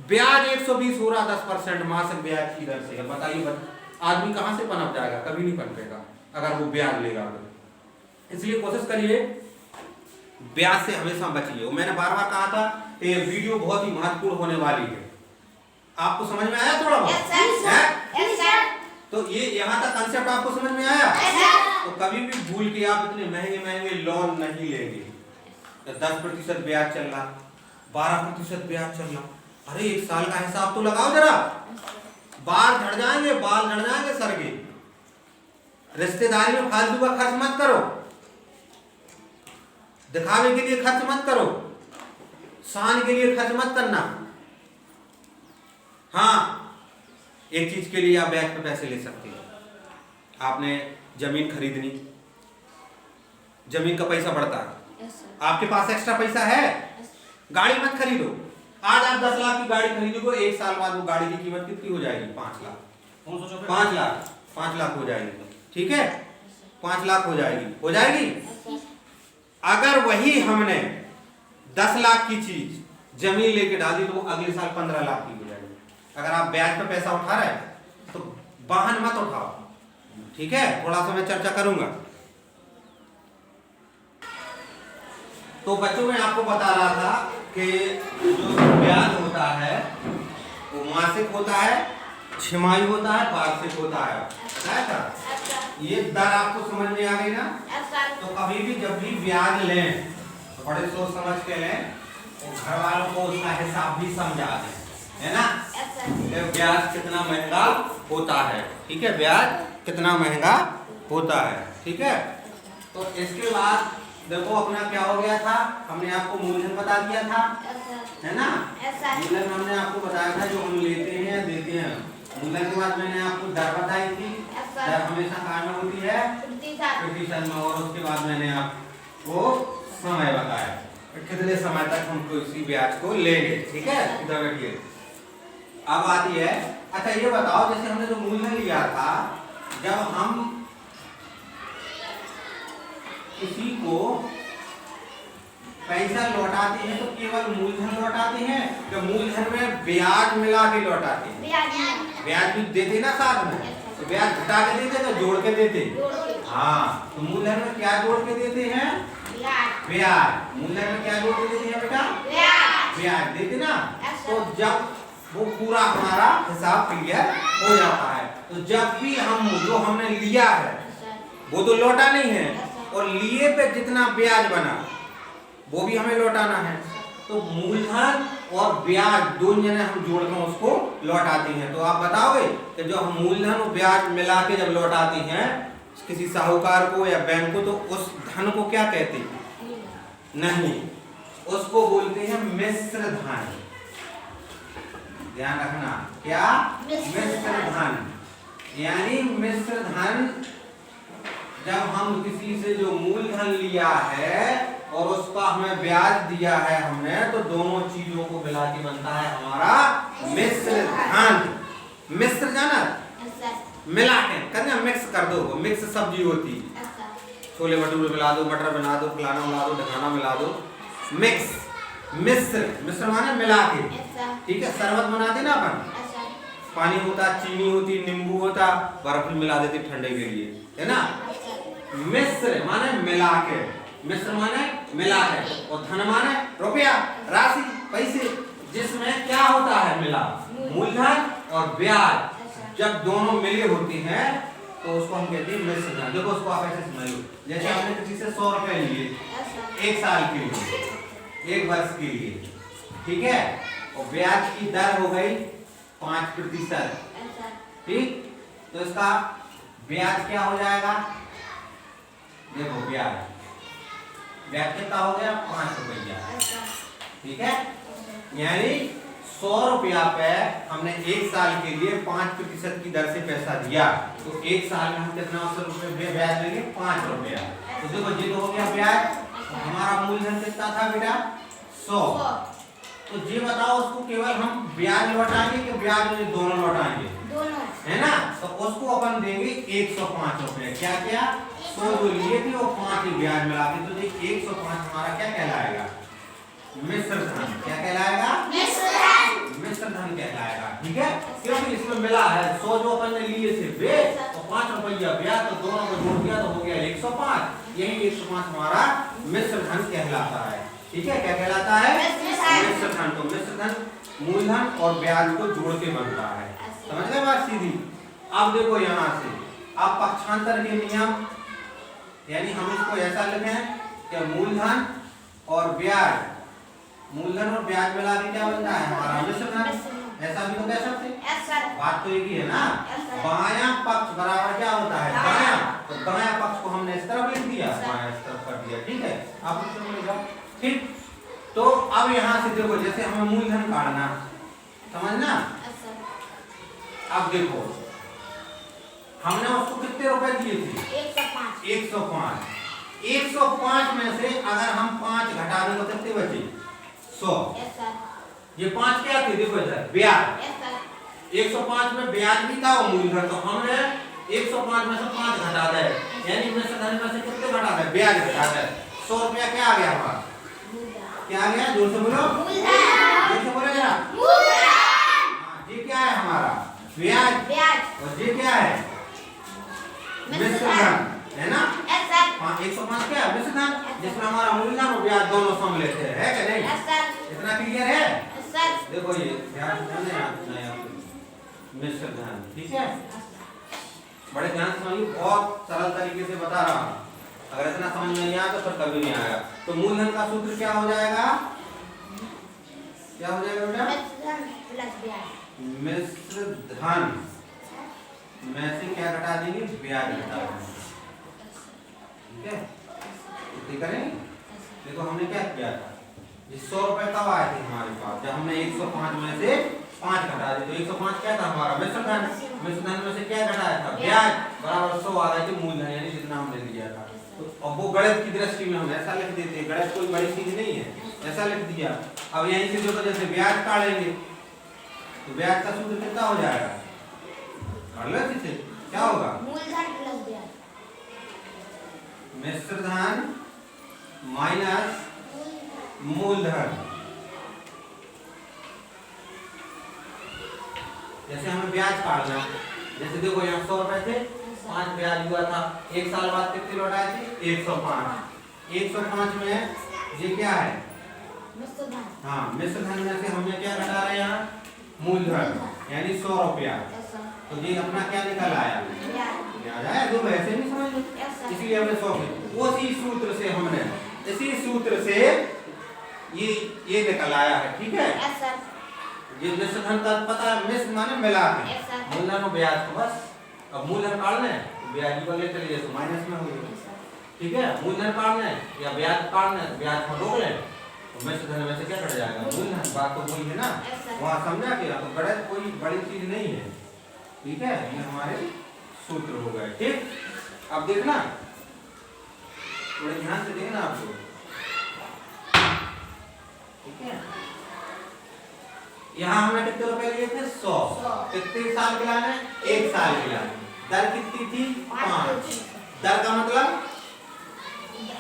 ब्याज 120 हो रहा, 10% मासिक ब्याज की दर से। बताइए आदमी कहां से पनप जाएगा, कभी नहीं पनपेगा अगर वो ब्याज लेगा तो। इसलिए कोशिश करिए ब्याज से हमेशा बचिए। मैंने बार बार कहा था कि ये वीडियो बहुत ही महत्वपूर्ण होने वाली है। आपको समझ में आया थोड़ा बहुत? तो ये यहाँ तक कंसेप्ट आपको समझ में आया? तो कभी भी भूल के आप इतने महंगे महंगे लोन नहीं लेंगे। 10% ब्याज चल रहा, 12% ब्याज चल रहा, अरे 1 साल का हिसाब तो लगाओ जरा। बाल झड़ जाएंगे सर के। रिश्तेदारी में फालतू का खर्च मत करो, दिखावे के लिए खर्च मत करो, शान के लिए खर्च मत करना। हाँ, एक चीज के लिए आप ब्याज पे पैसे ले सकते हैं। आपने जमीन खरीदनी, जमीन का पैसा बढ़ता है, आपके पास एक्स्ट्रा पैसा है, गाड़ी मत खरीदो। आज आप 10 लाख की गाड़ी खरीदोगे, 1 साल बाद वो गाड़ी की कीमत कितनी हो जाएगी? 5 लाख। 5 लाख हो जाएगी, ठीक है, 5 लाख हो जाएगी। अगर वही हमने 10 लाख की चीज जमीन लेके डाल दी तो वो अगले साल 15 लाख की हो जाएगी। अगर आप ब्याज पर पैसा उठा रहे हैं तो वाहन मत उठाओ, ठीक है। थोड़ा सा मैं चर्चा करूंगा। तो बच्चों में आपको बता रहा था कि जो ब्याज होता है वो मासिक होता है, छमाही होता है, वार्षिक होता है। बताया था? ये दर आपको समझ में आ गई ना? तो कभी भी जब भी ब्याज लें तो बड़े सोच समझ के लें, तो घर वालों को उसका हिसाब भी समझा दें, है ना? ब्याज कितना महंगा होता है, ठीक है, ब्याज कितना महंगा होता है, ठीक है। तो इसके बाद देखो अपना क्या हो गया था, हमने आपको मूलधन बता दिया था, है ना? मूलधन हमने आपको बताया था जो हम लेते हैं देते हैं। मूलधन के बाद मैंने आपको दर बताई थी, दर हमेशा कहाँ में होती है? प्रतिशत में। और उसके बाद मैंने आपको समय बताया, कितने समय तक हम इसी ब्याज को लेंगे, ठीक है। इधर बैठिए। अब आती है, अच्छा ये बताओ, जैसे हमने जो मूलधन लिया था, जब हम किसी को पैसा लौटाते हैं तो केवल मूलधन लौटाते हैं या मूलधन में ब्याज मिला के लौटाते हैं? ब्याज भी देते ना साथ में, तो ब्याज घटा के देते तो जोड़ के देते? हाँ, तो मूलधन में क्या जोड़ के देते हैं? ब्याज। मूलधन में क्या जोड़ के देते हैं बेटा? ब्याज देते ना। तो जब वो पूरा हमारा हिसाब क्लियर हो जाता है, तो जब भी हम जो हमने लिया है वो तो लौटा नहीं है, और लिए पे जितना ब्याज बना वो भी हमें लौटाना है। तो मूलधन और ब्याज दोनों जने हम जोड़कर उसको लौटाते हैं। तो आप बताओगे कि जो हम मूलधन और ब्याज मिला के जब लौटाते हैं किसी साहूकार को या बैंक को, तो उस धन को क्या कहते हैं? नहीं, उसको बोलते हैं मिश्र धन। ध्यान रखना, क्या? मिश्र धन। यानी मिश्र धन जब हम किसी से जो मूलधन लिया है और उसका हमें ब्याज दिया है हमने, तो दोनों चीजों को मिला के बनता है हमारा मिश्र धन। मिश्र जाना, मिला के करना, मिक्स कर दो, मिक्स सब्जी होती, छोले भटूरे मिला दो, मटर बना दो, फलाना मिला दो, ढकाना मिला दो, मिक्स। मिश्र, मिश्र माने मिला के, ठीक है। शरबत बनाते ना अपन, पानी होता, चीनी होती, नींबू होता, बर्फ मिला देते ठंडे के लिए, है ना। मिश्र माने मिला के, मिश्र माने मिला के, और धन माने रुपया, राशि, पैसे, जिसमें क्या होता है? मिला। मूलधन और ब्याज जब दोनों मिले होते हैं तो उसको हम कहते हैं मिश्र धन। देखो उसको आप ऐसे समझो, जैसे आपने किसी से 100 रुपए लिए 1 साल के लिए, 1 वर्ष के लिए, ठीक है, और ब्याज की दर हो गई 5%, ठीक। तो इसका ब्याज क्या हो जाएगा? देखो ब्याज कितना हो गया? 5 रुपया, ठीक है। यानी 100 रुपया पे हमने 1 साल के लिए 5% की दर से पैसा दिया, तो 1 साल में हम कितना रुपये ब्याज लेंगे? 5 रुपया। तो देखो ये तो हो गया ब्याज। हमारा मूलधन कितना था बेटा? 100। तो ये बताओ उसको केवल हम ब्याज लौटाएंगे कि ब्याज में दोनों लौटाएंगे? दोनों, है ना। तो उसको अपन देंगे 105 रुपए। क्या क्या? 100 जो लिए थे और 5 ही ब्याज मिला के, तो देखिए 105 हमारा क्या कहलाएगा? मिश्र धन। क्या कहलाएगा? मिश्र धन कहलाएगा, ठीक है। क्योंकि इसमें मिला है 100 जो अपन ने लिए थे वे, और 5 रुपया ब्याज, तो दोनों को जोड़ दिया तो हो गया 105। यही 105 हमारा मिश्र धन कहलाता है, ठीक है। क्या कहलाता है? मिश्र धन। तो मिश्र धन मूलधन और ब्याज को जोड़ के बनता है। समझ गए बात सीधी? अब देखो यहाँ से, अब पक्षांतर के नियम, यानी हम इसको ऐसा लिखें कि मूलधन और ब्याज, मूलधन और ब्याज मिला के क्या बनता है? हमारा मिश्र धन। ऐसा भी तो कह सकते, बात तो एक ही है ना। बायां पक्ष बराबर क्या होता है? बायां। तो बायां पक्ष को हमने इस तरफ लिख दिया, बायां इस तरफ कर दिया, ठीक है। अब ठीक। तो अब यहाँ से देखो, जैसे हमें मूलधन काटना, समझना, अब देखो हमने उसको कितने रुपए दिए थे? 105। 105। 105 में से अगर हम 5 घटा दें तो कितने बचे? 100। Yes sir. ये 5 क्या थे? देखो इधर ब्याज। Yes sir. 105 में ब्याज भी था और मूलधन, तो हमने 105 में से 5 घटा दे, यानी मिश्र धन में से कितने घटा दे? ब्याज घटा दे। 100 रुपया क्या आ गया हमारा? क्या आ गया? जोर से बोलो, जोर से बोलो जरा। ये क्या है हमारा? ब्याज। ब्याज। और ये क्या है? मिश्र धन, है ना? Yes sir. 105 क्या है? मिश्र धन, जिसमें हमारा मूलधन और ब्याज दोनों सम्मिलित है कि नहीं? Yes sir. इतना क्लियर है? Yes sir. देखो ये ध्यान देना, मिश्र धन, ठीक है? बड़े ध्यान से समझिए, बहुत सरल तरीके से बता रहा हूं। अगर इतना समझ में नहीं आया तो फिर कभी नहीं आएगा। तो मूलधन का सूत्र क्या हो जाएगा? क्या हो जाएगा बेटा? मिश्र धन में से क्या घटा देंगे? ब्याज घटा देंगे, ठीक है? इतनी करेंगे। देखो हमने क्या किया था, ये 100 रुपए कब आए थे हमारे पास? जब हमने 105 में से 5 घटा दिए, तो 105 क्या था हमारा? मिश्र धन। मिश्र धन में से क्या घटाया था? ब्याज, बराबर 100 आ गए थे मूलधन, यानी जितना हमने लिया था। तो अब वो गणित की दृष्टि में हम ऐसा लिख देते हैं, गणित कोई बड़ी चीज नहीं है, ऐसा लिख दिया। अब यहीं से देखो, जैसे ब्याज काटेंगे तो ब्याज का सूत्र कितना हो जाएगा? काट लो इसे, क्या होगा? मूलधन प्लस ब्याज। मिश्र धन माइनस मूलधन। जैसे हमें ब्याज काटना, जैसे देखो यहाँ 100 रुपए थे, 5 ब्याज हुआ था, एक साल बाद कितने लौटाए थे? 105। 105 में ये क्या है? मिश्र धन। हाँ, मिश्र धन में से हमने क्या घटा रहे हैं यहाँ? मूलधन, यानी 100 रुपया। Yes sir. तो ये अपना क्या निकल आया? ब्याज। ब्याज आया। देखो ऐसे नहीं समझ लो, यस सर। इसलिए हमने 100 की उसी सूत्र से हमने, इसी सूत्र से ये निकल आया है, ठीक है? Yes sir. ये मिश्र धन का पता है, मिश्र माने मिला के, यस सर। मूलधन और ब्याज को बस। अब मूलधन काटना है तो ब्याज को ले चलिए तो माइनस में हो गया, यस सर। ठीक है? मूलधन काटना है या ब्याज काटना है, ब्याज को रोक ले तो मिश्र धन में से क्या कट जाएगा? मूलधन। बात तो वही है ना, यस सर। वहाँ समझा के? तो गणित कोई बड़ी चीज नहीं है, ठीक है? ये हमारे सूत्र हो गए, ठीक? अब देखना, थोड़े ध्यान से देखना आप लोग, ठीक है? यहाँ हमने कितने रुपए लिए थे? 100। कितने साल के लाने? 1 साल के लाने। दर कितनी थी? 5। दर का मतलब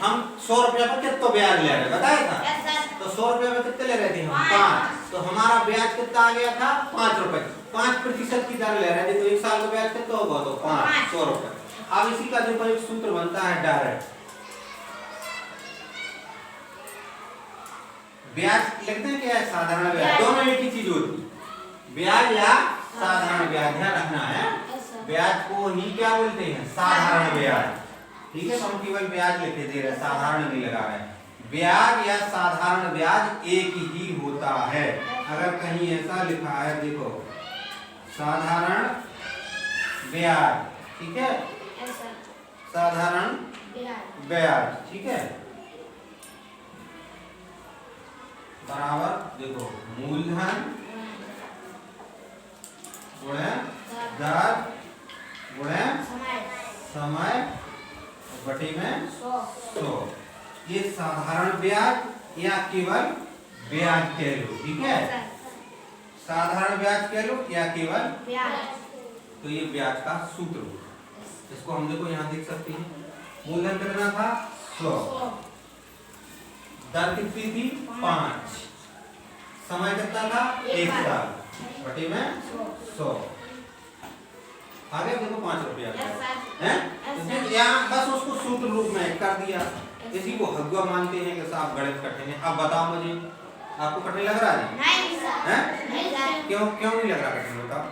हम 100 रुपया पर कितना ब्याज ले रहे, बताया था? Yes sir. तो 100 रुपये में कितने ले रहे थे हम? 5। तो हमारा ब्याज कितना आ गया था? 5 रुपए। 5% की दर ले रहे थे, तो 1 साल का ब्याज कितना होगा? तो 5, 100 रुपए। अब इसी का देखो एक सूत्र बनता है डायरेक्ट, ब्याज लिखते हैं क्या है? साधारण ब्याज। दोनों एक ही चीज होती है, ब्याज या साधारण ब्याज, ध्यान रखना है। ब्याज को ही क्या बोलते हैं? साधारण ब्याज, ठीक है? तो हम केवल ब्याज लिखे दे रहे हैं, साधारण नहीं लगा रहे हैं। ब्याज या साधारण ब्याज एक ही होता है। अगर कहीं ऐसा लिखा है, देखो साधारण ब्याज, ठीक है? Yes sir. साधारण ब्याज। ब्याज, ठीक है? बराबर देखो मूलधन गुणे दर गुणे समय बटे में 100। ये साधारण ब्याज या केवल ब्याज कह लो, ठीक है? साधारण ब्याज कह लो या केवल ब्याज। तो ये ब्याज का सूत्र होगा। इसको हम देखो यहाँ देख सकते हैं, मूलधन कितना था? 100। दर कितनी थी? 5। समय कितना था? 1 साल बटे में 100। आगे देखो 5 रुपया है, तो यहाँ बस उसको सूत्र रूप में कर दिया, इसी को हगुआ मानते हैं कि साहब गणित कठिन है। अब बताओ मुझे, आपको कठिन लग रहा है? नहीं सर। हैं? क्यों नहीं लग रहा कठिन? बताओ।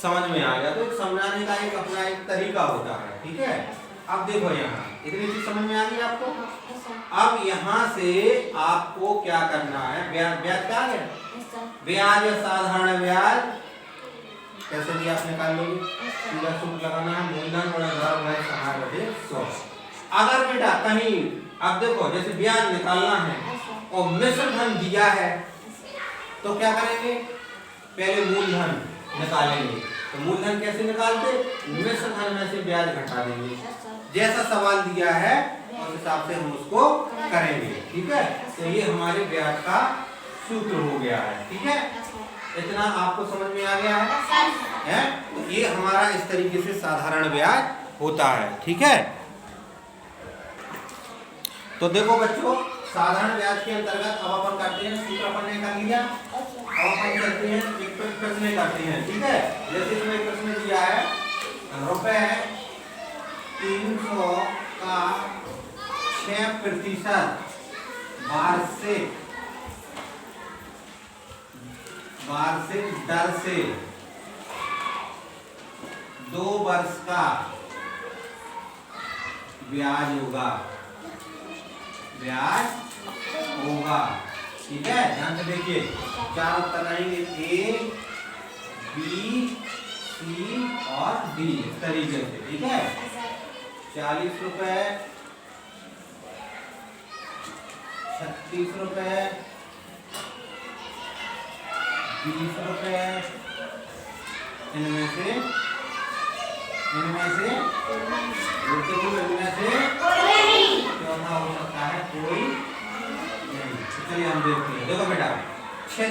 समझ में आ गया। तो समझाने का एक अपना एक तरीका होता है, ठीक है? अब देखो यहाँ इतनी चीज समझ में आ गई आपको। अब यहाँ से आपको क्या करना है? ब्याज क्या आ गया? ब्याज या साधारण ब्याज कैसे भी आप निकाल लोगे, सीधा सूत्र लगाना है, मूलधन गुणा दर गुणा समय बटे 100। अगर बेटा कहीं अब देखो जैसे ब्याज निकालना है और मिश्र धन दिया है तो क्या करेंगे? पहले मूलधन निकालेंगे। तो मूलधन कैसे निकालते? मिश्र धन में से ब्याज घटा देंगे। Yes sir. जैसा सवाल दिया है उस हिसाब से हम उसको करेंगे। ठीक है, तो ये हमारे ब्याज का सूत्र हो गया है। ठीक है, यस सर। इतना आपको समझ में आ गया है? Yes sir. है? तो ये हमारा इस तरीके से साधारण ब्याज होता है। ठीक है, तो देखो बच्चों, साधारण ब्याज के अंतर्गत अब अपन करते हैं, सूत्र अपन ने कर लिया। अब अपन करते हैं एक प्रश्न करते हैं। ठीक है, जैसे इसमें एक प्रश्न दिया है, रुपए 300 का 6% वार्षिक दर से 2 वर्ष का ब्याज होगा। ठीक है, ध्यान से देखिए, 4 उत्तर आएंगे, ए, बी, सी और डी, इस तरीके से। ठीक है, 40 रुपए, 36 रुपए, 20 रुपए, इनमें से चौथा हो सकता है कोई नहीं। चलिए हम देखते हैं। देखो बेटा,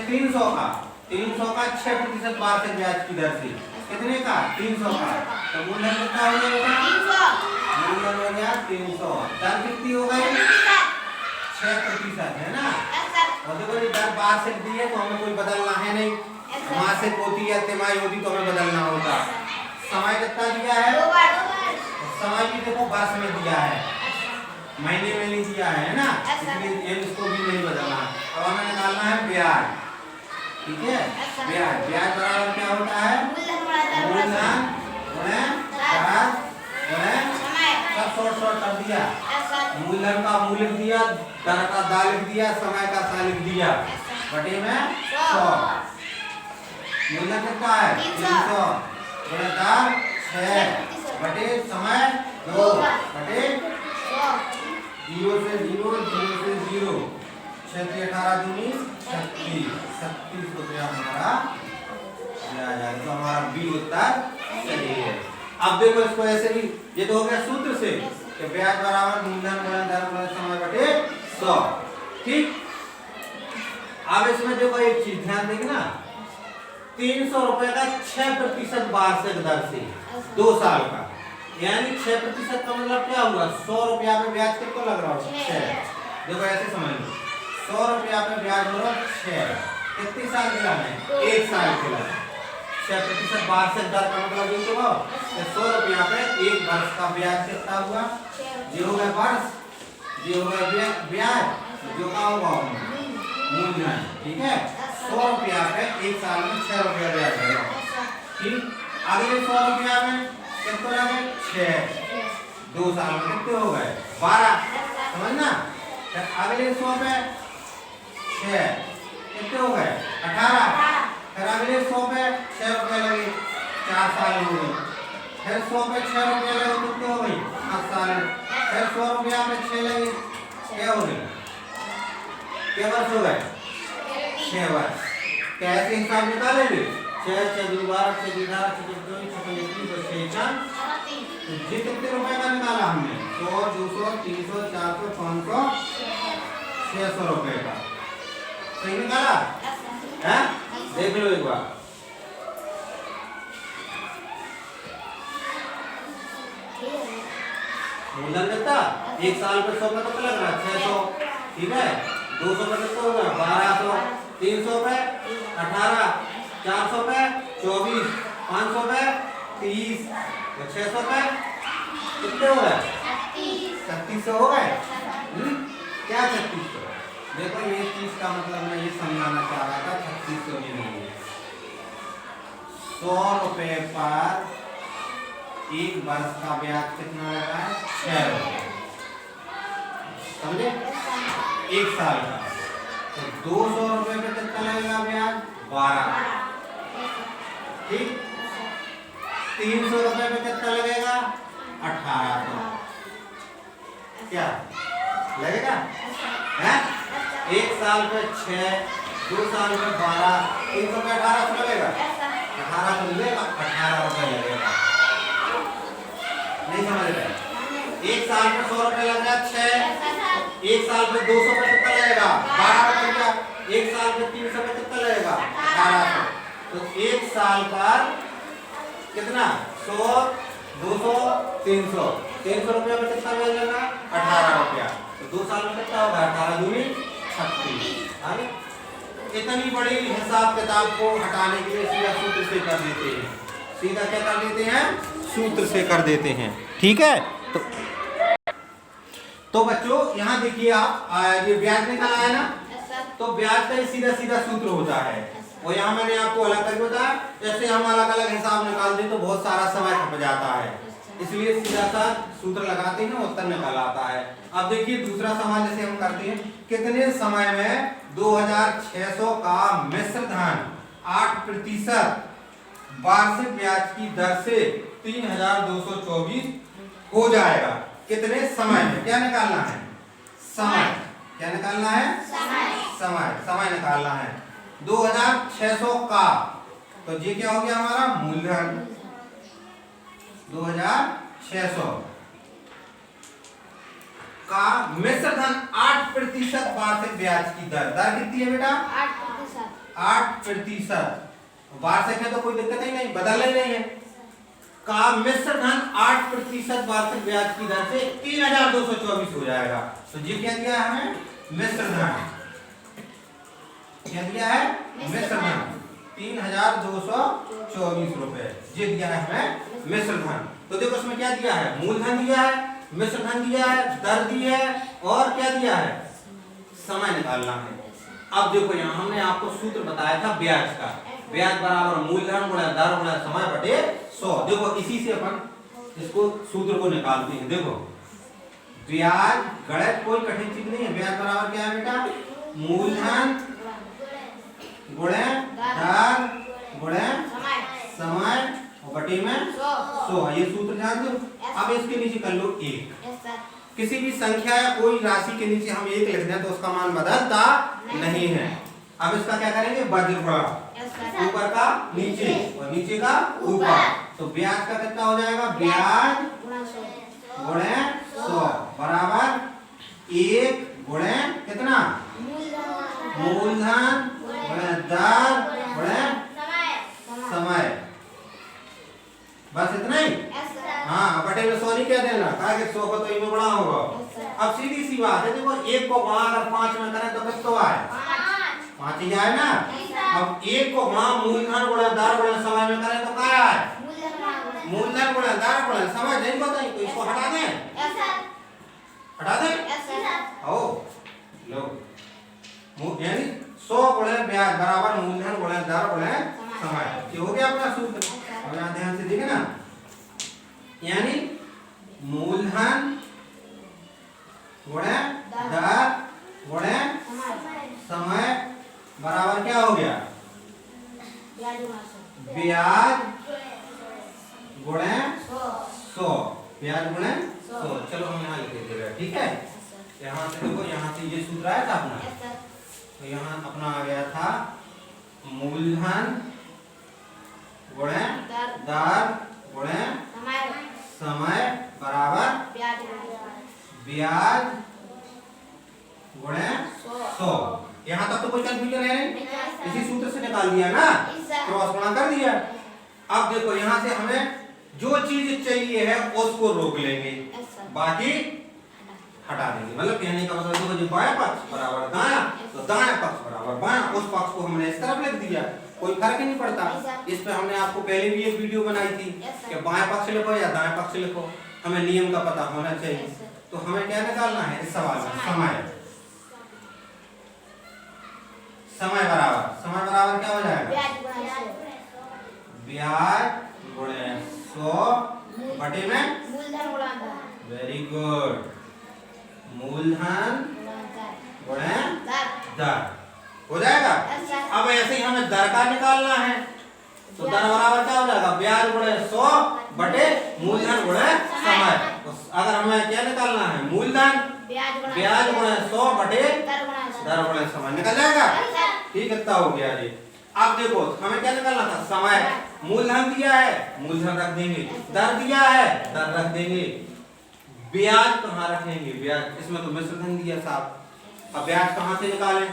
300 का 6% वार्षिक ब्याज की दर से कितने का? 300 का। तो मूलधन कितना हो गया? 300। मूलधन हो गया 300। दर कितनी हो गई? 6% है ना। और देखो ये दर वार्षिक दी है तो हमें कोई बदलना है नहीं। मासिक होती है, तिमाही होती तो हमें बदलना होता। समय कितना दिया है? 2 बार। समय भी देखो वर्ष में दिया है, महीने में नहीं दिया है ना, इसलिए इसको भी नहीं बदलना। अब हमें निकालना है ब्याज। ठीक है, ब्याज बराबर क्या होता है? मूलधन गुणे दर गुणे सब शॉर्ट कर दिया। मूलधन का मूल्य दिया, दर का दा लिख दिया, समय का सा लिख दिया, बटे में 100। मूलधन कितना है? 300 गुणे दर 6 बटे समय 2 बटे 0 से 0 से 0 6 18 दूनी 36 रुपया हमारा ब्याज आ गया। तो हमारा बी उत्तर सही है। अब देखो इसको ऐसे भी, ये तो हो गया सूत्र से कि ब्याज बराबर मूलधन गुणा दर गुणा समय बटे 100। ठीक, अब इसमें देखो एक चीज ध्यान देंगे ना, 300 रुपए का 6% वार्षिक दर से 2 साल का, यानी 6% का मतलब क्या हुआ? 100 रुपया पे ब्याज कितना लग रहा हो? 6। देखो ऐसे समझ लो, 100 रुपया पे ब्याज हो रहा 6, कितने साल के लिए? 1 साल के लिए। 6% वार्षिक दर का मतलब ये तो 100 रुपया पे 1 वर्ष का ब्याज कितना हुआ? ये हो गया वर्ष, ये हो गया ब्याज, जो का होगा मूलधन। ठीक है, 100 रुपया पे 1 साल में 6 रुपया ब्याज है। ठीक, अगले 100 रुपया में कितना लगे? 6, 2 साल में कितने हो गए? 12, समझना। अगले 100 पे 6 कितने हो गए? 18। फिर अगले 100 पे 6 रुपए लगे, 4 साल हो गए। फिर 100 पे 6 रुपए लगे, कितने हो गई? 8 साल। फिर 100 रुपया में 6 लगे, क्या हो गई? क्या वर्ष हो गए? 6 वर्ष। कैसे हिसाब निकालेंगे? 6 6 2 12 6 2 18 6 2 21 6 4 जी कितने रुपए का निकाला हमने? 100 200 300 400 500 600 रुपए का। सही निकाला है? देख लो एक बार। मूलधन कितना? 1 साल पे 100 का कितना लग रहा है? 600। ठीक है, 200 पे कितना होगा? 1200। 300 पे 18, 400 पे 24, 500 पे 30, 600 पे कितने हो गए? 3600 हो गए। क्या 3600? देखो ये चीज का मतलब मैं ये समझाना चाह रहा था, 3600 नहीं है। 100 रुपए पर 1 वर्ष का ब्याज कितना लगा है? 6 रुपए। समझे? 1 साल का तो 200 रुपए पे कितना लगेगा ब्याज? 12। ठीक, 300 रुपए पे कितना लगेगा? 1800। क्या लगेगा? है? 1 साल पे 6, 2 साल पे 12, 300 पे 1800 लगेगा। 18 को मिलेगा 18 रुपए लगेगा। नहीं समझ रहे? एक साल में 100 रुपए लग रहा है 6, एक साल में 200 पे कितना लगेगा 12 रुपया, एक साल में 300 पे कितना लगेगा 1800। तो एक साल पर कितना 100 200 300 रुपया में कितना मिलेगा 18 रुपया। तो 2 साल में कितना होगा 18 दूनी 36। इतनी बड़ी हिसाब किताब को हटाने के लिए सीधा सूत्र से कर देते हैं, सीधा क्या कर देते हैं सूत्र से कर देते हैं। ठीक है, तो बच्चों यहाँ देखिए आप ये ब्याज निकल आया ना, तो ब्याज का सीधा सीधा सूत्र होता है। और यहाँ मैंने आपको अलग करके बताया, जैसे हम अलग अलग हिसाब निकाल दें तो बहुत सारा समय खप जाता है, इसलिए सीधा सा सूत्र लगाते हैं उत्तर निकल आता है। अब देखिए दूसरा सवाल जैसे हम करते हैं, कितने समय में 2600 का मिश्र धन 8% वार्षिक ब्याज की दर से 3224 हो जाएगा। कितने समय में, क्या निकालना है समय, क्या निकालना है समय निकालना है 2600 का। तो ये क्या हो गया हमारा मूलधन 2600 का मिश्र धन 8% वार्षिक ब्याज की दर कितनी है बेटा 8%। वार्षिक है तो कोई दिक्कत ही नहीं, बदलना ही नहीं है। का मिश्र धन 8% वार्षिक ब्याज की दर से 3224 हो जाएगा। तो ये क्या दिया है हमें मिश्र धन, क्या दिया है मिश्र धन 3224 रुपए, ये दिया है हमें मिश्र धन। तो देखो उसमें क्या दिया है मूलधन दिया है, मिश्र धन दिया है, दर दी है और क्या दिया है समय निकालना है। अब देखो यहाँ हमने आपको सूत्र बताया था ब्याज का, ब्याज बराबर मूलधन गुणा दर गुणा समय बटे 100। देखो इसी से अपन इसको सूत्र को निकालते हैं। देखो ब्याज गणित कोई कठिन चीज नहीं है, ब्याज बराबर क्या है बेटा मूलधन गुणे दर गुणे समय और बटे में 100। ये सूत्र जान दो। अब इसके नीचे कर लो 1। किसी भी संख्या या कोई राशि के नीचे हम 1 लिख दें तो उसका मान बदलता नहीं है। अब इसका क्या करेंगे वज्र गुणा, ऊपर का नीचे और नीचे का ऊपर। तो ब्याज का कितना हो जाएगा ब्याज गुणे 100 बराबर 1 गुणे कितना मूलधन गुणे दर गुणे समय, बस इतना ही। हाँ बटे में 100 नहीं क्या देना, कहा कि 100 को तो इनमें गुणा होगा। अब सीधी सी बात है, देखो 1 को गुणा अगर 5 में करें तो कितना आए 5 ही आए ना। अब 1 को गुणा मूलधन गुणा दर गुणा समय में करें तो क्या आए मूलधन गुणा दर गुणा समय। नहीं पता तो इसको हटा दें, हटा दें आओ लो, यानी 100 गुणे ब्याज बराबर मूलधन गुणे दर गुणे समय। ये हो गया अपना सूत्र। अब यहाँ ध्यान से देखें ना, यानी मूलधन गुणे दर गुणे समय बराबर क्या हो गया ब्याज गुणे 100, ब्याज गुणे 100। चलो हम यहाँ लिख देते हैं, ठीक है। यहाँ से देखो, यहाँ से ये सूत्र आया था अपना, तो यहाँ अपना आ गया था मूलधन गुणे दर गुणे समय बराबर ब्याज गुणे 100। यहाँ तक तो कोई कंफ्यूजन है नहीं, इसी सूत्र से निकाल दिया ना, क्रॉस गुणा कर दिया। अब देखो यहाँ से हमें जो चीज चाहिए है उसको रोक लेंगे, बाकी हटा देंगे। मतलब कहने का मतलब देखो, जो बायां पक्ष बराबर दायां तो दायां पक्ष बराबर बायां, उस पक्ष को हमने इस तरफ लिख दिया, कोई फर्क ही नहीं पड़ता। इस पे हमने आपको पहले भी एक वीडियो बनाई थी कि बाएं पक्ष लिखो या दाएं पक्ष लिखो, हमें नियम का पता होना चाहिए। तो हमें क्या निकालना है इस सवाल में समय, समय बराबर क्या हो जाएगा ब्याज गुणे 100 बटे में वेरी गुड मूलधन गुणे दर हो जाएगा। अब ऐसे ही हमें दर का निकालना है, तो दर बराबर क्या हो जाएगा ब्याज गुणे 100 बटे मूलधन गुणे समय। अगर हमें क्या निकालना है मूलधन ब्याज गुणे 100 बटे दर गुणे समय, निकल जाएगा। ठीक, इतना हो गया जी। अब देखो हमें क्या निकालना था, समय। मूलधन दिया है, मूलधन रख देंगे। दर दिया है, दर रख देंगे। ब्याज कहाँ रखेंगे, ब्याज, इसमें तो मिश्र धन दिया साहब। अब ब्याज कहाँ से निकालें,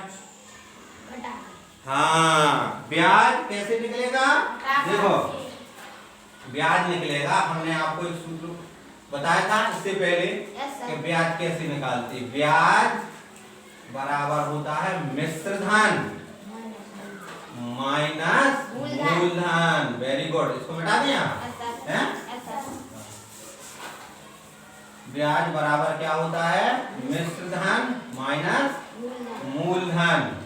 घटा। हाँ ब्याज कैसे निकलेगा, देखो ब्याज निकलेगा, हमने आपको एक सूत्र बताया था इससे पहले कि ब्याज कैसे निकालते। ब्याज बराबर होता है मिश्र धन माइनस मूलधन। वेरी गुड, इसको मिटा दें आप, हैं? ब्याज बराबर क्या होता है, मिश्र धन माइनस मूलधन।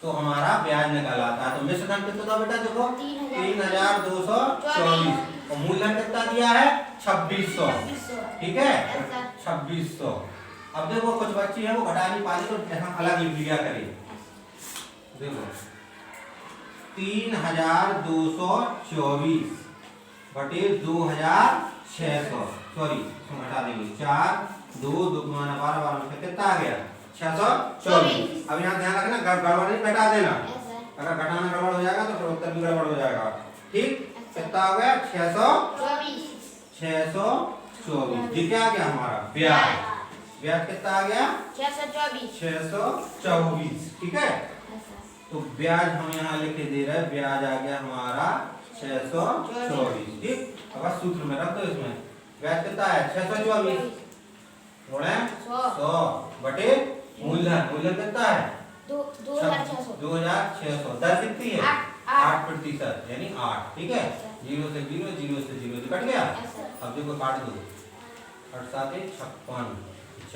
तो हमारा ब्याज निकल आता है। तो मिश्र धन कितना था बेटा, देखो 3224 और मूलधन कितना दिया है 2600, ठीक है 2600। अब देखो कुछ बच्चे हैं वो घटा नहीं पाते तो यहाँ अलग लिख लिया करें। देखो 3224 बटे 2600, सॉरी इसमें घटा देंगे 4 2 2 12 12 में कितना आ गया 624। अब यहाँ ध्यान रखना गड़बड़ नहीं घटा देना, अगर घटाना गड़बड़ हो जाएगा तो फिर उत्तर भी गड़बड़ हो जाएगा, ठीक। कितना हो गया 624। ये क्या आ गया हमारा ब्याज, ब्याज कितना आ गया 624, ठीक है। तो ब्याज हम यहाँ लिख के दे रहे हैं, ब्याज आ गया हमारा 624, ठीक। अब सूत्र में रख दो, इसमें ब्याज कितना है 624 गुणे 100 बटे मूलधन, मूलधन कितना है 2600। दर कितनी है 8% यानी 8, ठीक है। 0 से 0 0 से 0 कट गया। अब देखो काट दो, 8 7 56,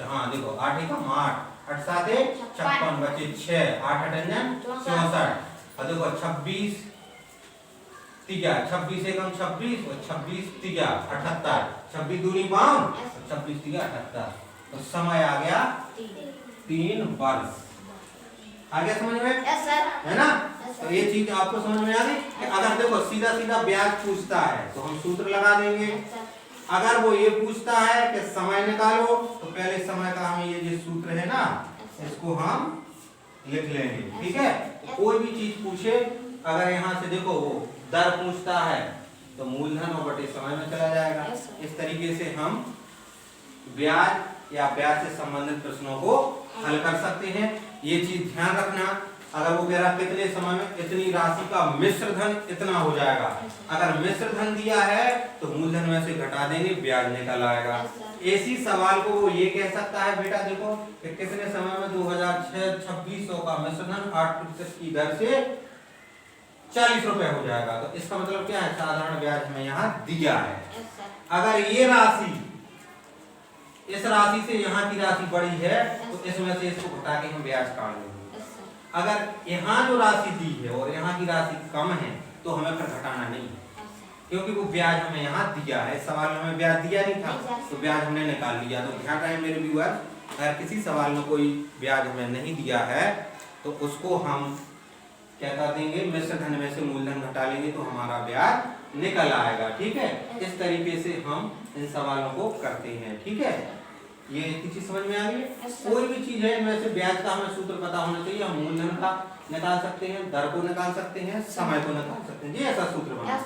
हाँ देखो 8 एकम 8, 8 7 56 बचे 6, 8 8 64। अब देखो 26 तिया 26 एकम 26 और 26 तिया 78, 26 दूनी 52 और 26 तिया 78। तो समय आ गया 3 वर्ष। आ गया समझ में, है ना। तो ये चीज आपको समझ में आ गई कि अगर देखो सीधा सीधा ब्याज पूछता है तो हम सूत्र लगा देंगे। अगर वो ये पूछता है कि समय निकालो तो पहले समय का हम ये जो सूत्र है ना इसको हम लिख लेंगे, ठीक है। कोई भी चीज पूछे, अगर यहाँ से देखो वो दर पूछता है तो मूलधन और बटे समय में चला जाएगा। इस तरीके से हम ब्याज या ब्याज से संबंधित प्रश्नों को हल कर सकते हैं। ये चीज ध्यान रखना, अगर वो कह रहा कितने समय में इतनी राशि का मिश्र धन इतना हो जाएगा, अगर मिश्र धन दिया है तो मूलधन में से घटा देंगे, ब्याज निकल आएगा। इसी सवाल को वो ये कह सकता है बेटा देखो कि कितने समय में 2600 का मिश्र धन 8% की दर से 40 रुपए हो जाएगा। तो इसका मतलब क्या है, साधारण ब्याज हमें यहाँ दिया है। अगर ये राशि इस राशि से यहाँ की राशि बड़ी है तो इसमें से इसको घटा के हम ब्याज काट लेंगे। अगर यहाँ जो राशि दी है और यहाँ की राशि कम है तो हमें फिर घटाना नहीं है, क्योंकि वो ब्याज हमें यहाँ दिया है। इस सवाल में हमें ब्याज दिया नहीं था तो ब्याज हमने निकाल लिया। तो ध्यान रहे मेरे व्यूअर, अगर किसी सवाल में कोई ब्याज हमें नहीं दिया है तो उसको हम क्या कर देंगे, मिश्र धन में से मूलधन घटा लेंगे तो हमारा ब्याज निकल आएगा, ठीक है। इस तरीके से हम इन सवालों को करते हैं, ठीक है। ये इतनी चीज समझ में आ गई। कोई भी चीज है इनमें से ब्याज का हमें सूत्र पता होना चाहिए। हम मूलधन का निकाल सकते हैं, दर को निकाल सकते हैं, समय को निकाल सकते हैं। ये ऐसा सूत्र बना।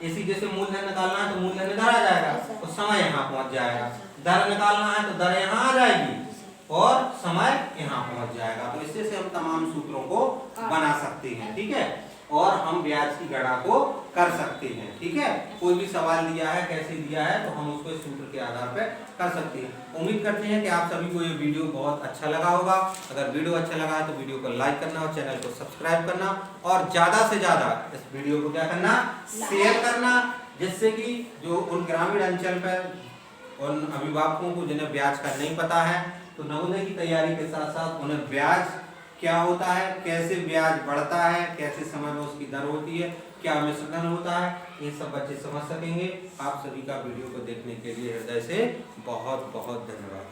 इसी जैसे मूलधन निकालना है तो मूलधन इधर आ जाएगा और समय यहाँ पहुंच जाएगा। दर निकालना है तो दर यहाँ आ जाएगी और समय यहाँ पहुंच जाएगा। तो इससे से हम तमाम सूत्रों को बना सकते हैं, ठीक है। और हम ब्याज की गणना को कर सकते हैं, ठीक है। कोई भी सवाल दिया है, कैसे दिया है, तो हम उसको इस सूत्र के आधार पर कर सकते हैं। उम्मीद करते हैं कि आप सभी को ये वीडियो बहुत अच्छा लगा होगा। अगर वीडियो अच्छा लगा है तो वीडियो को लाइक करना और चैनल को सब्सक्राइब करना और ज्यादा से ज्यादा इस वीडियो को क्या करना, शेयर करना, जिससे कि जो उन ग्रामीण अंचल पर उन अभिभावकों को जिन्हें ब्याज का नहीं पता है तो नवोदय की तैयारी के साथ साथ उन्हें ब्याज क्या होता है, कैसे ब्याज बढ़ता है, कैसे समय में उसकी दर होती है, क्या मिश्र धन होता है, ये सब बच्चे समझ सकेंगे। आप सभी का वीडियो को देखने के लिए हृदय से बहुत बहुत धन्यवाद।